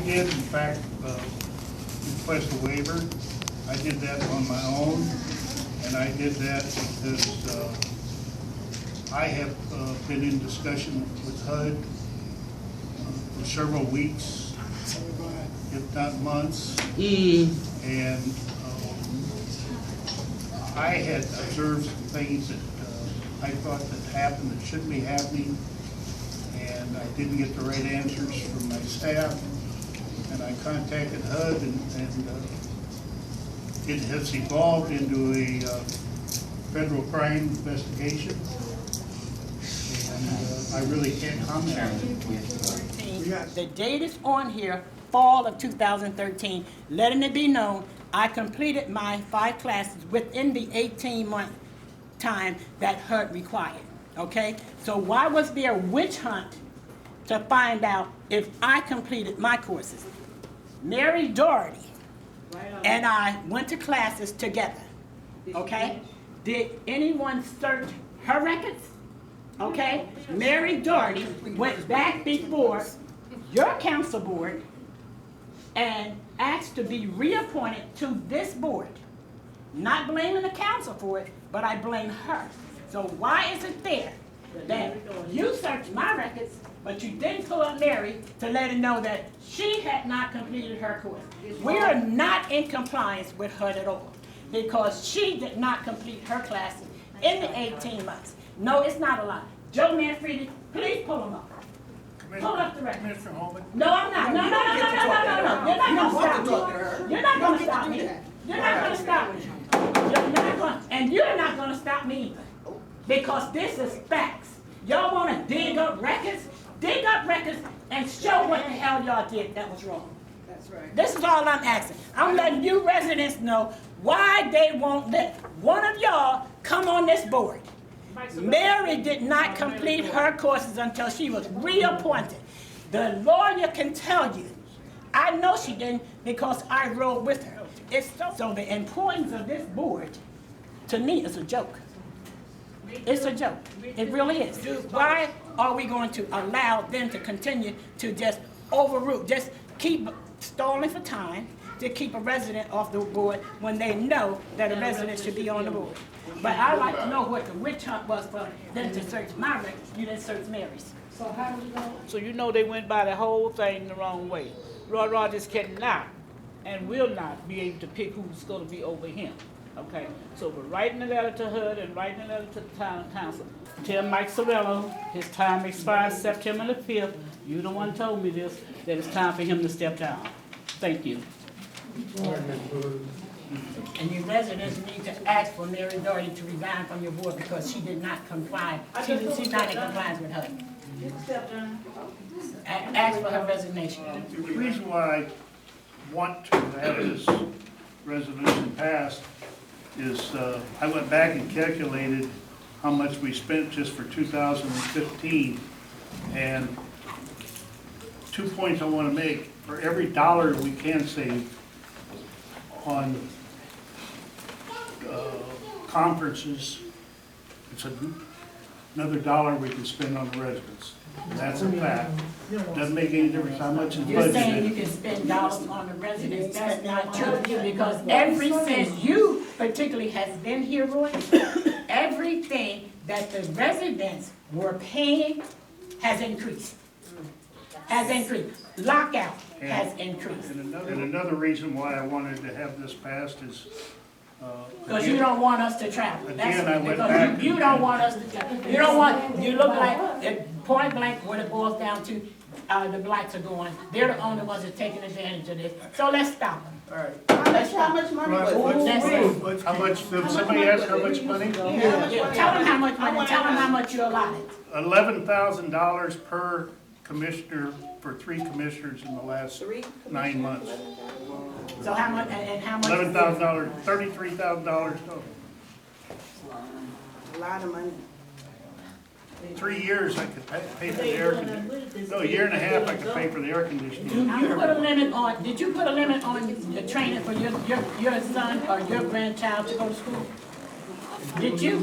did, in fact, request a waiver. I did that on my own, and I did that because I have been in discussion with HUD for several weeks, if not months, and I had observed some things that I thought that happened that shouldn't be happening, and I didn't get the right answers from my staff, and I contacted HUD, and it has evolved into a federal crime investigation, and I really can't comment on it. The date is on here, fall of 2013, letting it be known I completed my 5 classes within the 18-month time that HUD required, okay? So why was there a witch hunt to find out if I completed my courses? Mary Dougherty and I went to classes together, okay? Did anyone search her records? Okay? Mary Dougherty went back before your council board and asked to be reappointed to this board. Not blaming the council for it, but I blame her. So why is it fair that you searched my records, but you didn't pull up Mary to let her know that she had not completed her course? We are not in compliance with HUD at all because she did not complete her classes in the 18 months. No, it's not a lie. Joe Manfredi, please pull them up. Pull up the record. Commissioner Holman? No, I'm not. No. You're not going to stop me. You're not going to stop me. You're not going to stop me. You're not going, and you're not going to stop me either. Because this is facts. Y'all want to dig up records? Dig up records and show what the hell y'all did that was wrong. That's right. This is all I'm asking. I'm letting you residents know why they won't let one of y'all come on this board. Mary did not complete her courses until she was reappointed. The lawyer can tell you. I know she didn't because I rode with her. So the importance of this board, to me, is a joke. It's a joke. It really is. Why are we going to allow them to continue to just overrule, just keep stalling for time to keep a resident off the board when they know that a resident should be on the board? But I'd like to know what the witch hunt was for them to search my records. You didn't search Mary's. So how do we go? So you know they went by the whole thing the wrong way. Roy Rogers cannot and will not be able to pick who's going to be over him. Okay, so we're writing a letter to HUD and writing a letter to the town council. Tell Mike Cherello his time expires September the 5th. You the one told me this, that it's time for him to step down. Thank you. And your residents need to ask for Mary Dougherty to resign from your board because she did not comply. She's not in compliance with HUD. Ask for her resignation. The reason why I want to have this resolution passed is I went back and calculated how much we spent just for 2015, and 2 points I want to make. For every dollar we can save on conferences, it's another dollar we can spend on the residents. That's a fact. Doesn't make any difference how much is budgeted. You're saying you can spend dollars on the residents. That's not true, because every since you particularly has been here, Roy, everything that the residents were paying has increased. Has increased. Lockout has increased. And another reason why I wanted to have this passed is because you don't want us to travel. Again, I went because back. you don't want us to travel. You don't want, you look like, point blank, what it boils down to, the blacks are going, they're the only ones that are taking advantage of this. So let's stop them. all right. How much money was That's it. How much? Did somebody ask how much money? Yeah, tell them how much money, tell them how much you allotted. $11,000 per commissioner for 3 commissioners in the last 9 months. So how much, and how much? $11,000, $33,000 total. a lot of money? 3 years I could pay for the air conditioning. No, a year and a half I could pay for the air conditioning. You put a limit on, did you put a limit on the training for your son or your grandchild to go to school? Did you?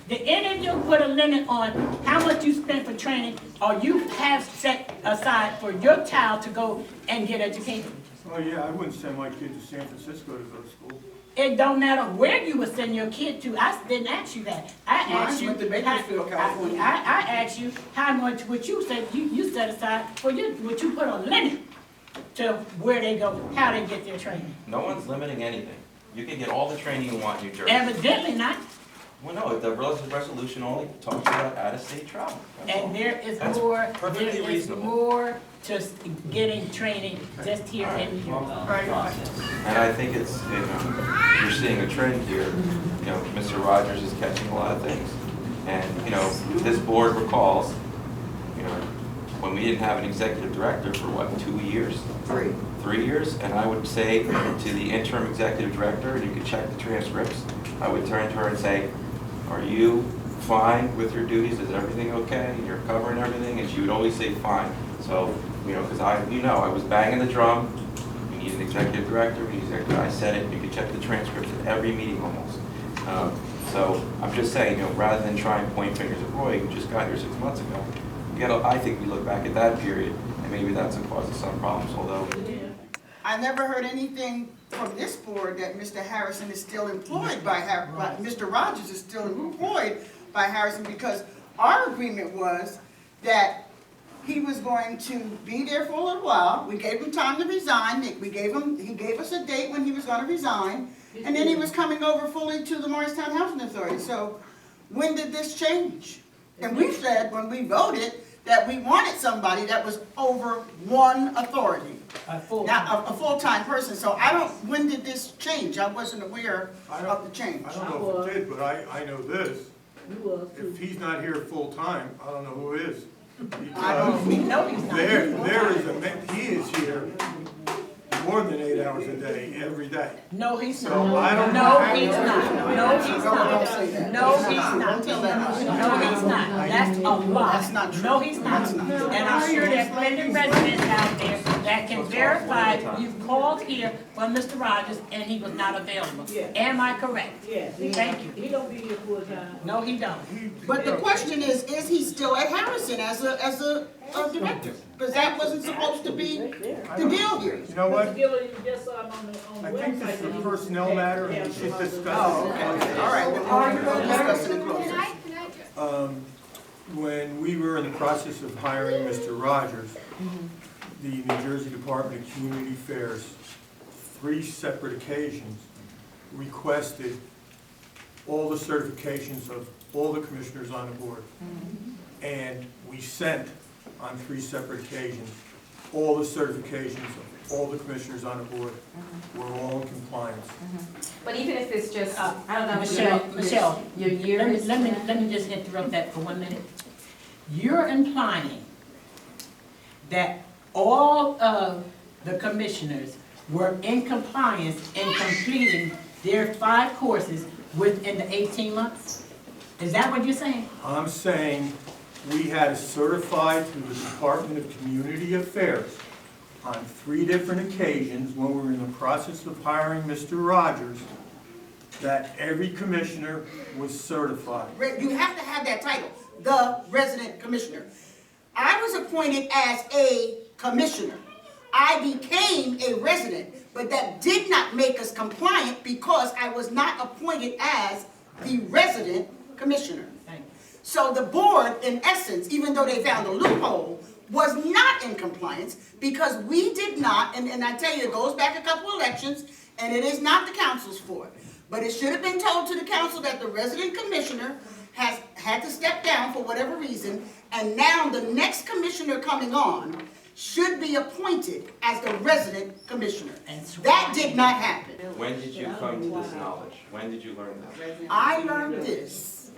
Did any of you put a limit on how much you spend for training, or you have set aside for your child to go and get educated. Oh, yeah, I wouldn't send my kid to San Francisco to go to school. It don't matter where you would send your kid to. I didn't ask you that. I asked Mine you. went to Bakersfield, California. I asked you how much would you set, you set aside for you, would you put a limit to where they go, how they get their training? No one's limiting anything. You can get all the training you want in New Jersey. Evidently not. Well, no, the resolution only talks about out-of-state travel. That's all. And there is That's more, perfectly there is reasonable. more to getting training just here in New York. And I think it's, you're seeing a trend here. You know, Mr. Rogers is catching a lot of things. And, this board recalls, when we didn't have an executive director for what, 2 years? 3 years? And I would say to the interim executive director, and you can check the transcripts, I would turn to her and say, are you fine with your duties? Is everything okay? You're covering everything? And she would always say, fine. So, because I was banging the drum. We need an executive director. We need an executive. I said it. You can check the transcripts at every meeting almost. So I'm just saying, rather than try and point fingers at Roy, who just got here 6 months ago, I think we look back at that period, and maybe that's a cause of some problems. Although I never heard anything from this board that Mr. Harrison is still employed by Mr. Rogers is still employed by Harrison, because our agreement was that he was going to be there for a little while. We gave him time to resign. He gave us a date when he was going to resign, and then he was coming over fully to the Morristown Housing Authority. So when did this change? And we said when we voted that we wanted somebody that was over one authority. A full. Now, a full-time person, so when did this change? I wasn't aware of the change. I don't know if it did, but I know this. You was too. If he's not here full-time, I don't know who is. We know he's not. He is here more than 8 hours a day, every day. No, he's So not. I don't know No, how- he's not. No, he's not. No, he's not. Tell that. No, he's not. That's a lie. That's not true. No, he's not. That's not true. And I'm sure there's plenty of residents out there that can verify you've called here for Mr. Rogers and he was not available. Yeah. Am I correct? Yeah. Thank you. He don't be here full time. No, he don't. But the question is he still at Harrison as a director? Because that wasn't supposed to be the deal here. You know what? Give it, you just saw him on the I website. think this is that a he personnel was- matter, and we should discuss it. Oh, okay. All right, then we'll discuss it in closed session. When we were in the process of hiring Mr. Rogers, the New Jersey Department of Community Affairs, 3 separate occasions, requested all the certifications of all the commissioners on the board. And we sent, on 3 separate occasions, all the certifications of all the commissioners on the board were all in compliance. But even if it's just, I don't know. Michelle, Your year is. let me just interrupt that for 1 minute. You're implying that all of the commissioners were in compliance in completing their 5 courses within the 18 months? Is that what you're saying? I'm saying we had it certified through the Department of Community Affairs on 3 different occasions when we were in the process of hiring Mr. Rogers, that every commissioner was certified. You have to have that title, the resident commissioner. I was appointed as a commissioner. I became a resident, but that did not make us compliant because I was not appointed as the resident commissioner. So the board, in essence, even though they found a loophole, was not in compliance because we did not, and I tell you, it goes back a couple elections, and it is not the council's fault. But it should have been told to the council that the resident commissioner has had to step down for whatever reason, and now the next commissioner coming on should be appointed as the resident commissioner. That did not happen. when did you come to this knowledge? When did you learn that? I learned this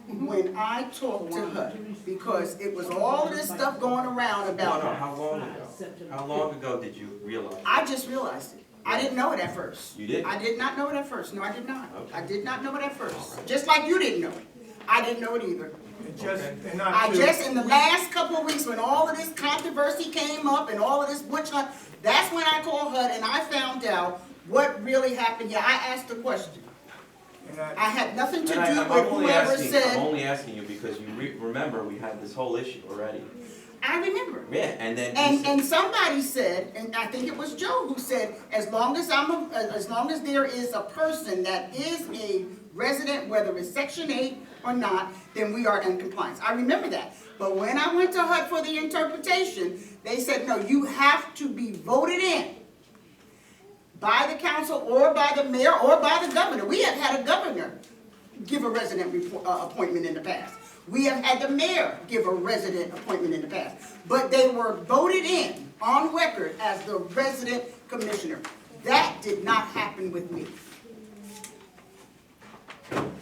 when I talked to her, because it was all of this stuff going around No, about no, her. how long ago? How long ago did you realize? I just realized it. I didn't know it at first. You did? I did not know it at first. No, I did not. Okay. I did not know it at first. Just like you didn't know it. I didn't know it either. And not I to- just, in the last couple of weeks, when all of this controversy came up and all of this witch hunt, that's when I called her and I found out what really happened here. I asked a question. and I had nothing to do And with whoever I'm said. only asking you because you remember we had this whole issue already. I remember. Yeah, and then he said- And somebody said, and I think it was Joe who said, as long as there is a person that is a resident, whether it's Section 8 or not, then we are in compliance. I remember that. But when I went to HUD for the interpretation, they said, no, you have to be voted in by the council or by the mayor or by the governor. We have had a governor give a resident appointment in the past. We have had the mayor give a resident appointment in the past. But they were voted in on record as the resident commissioner. That did not happen with me.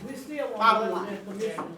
We still Bottom want line. resident commissioners.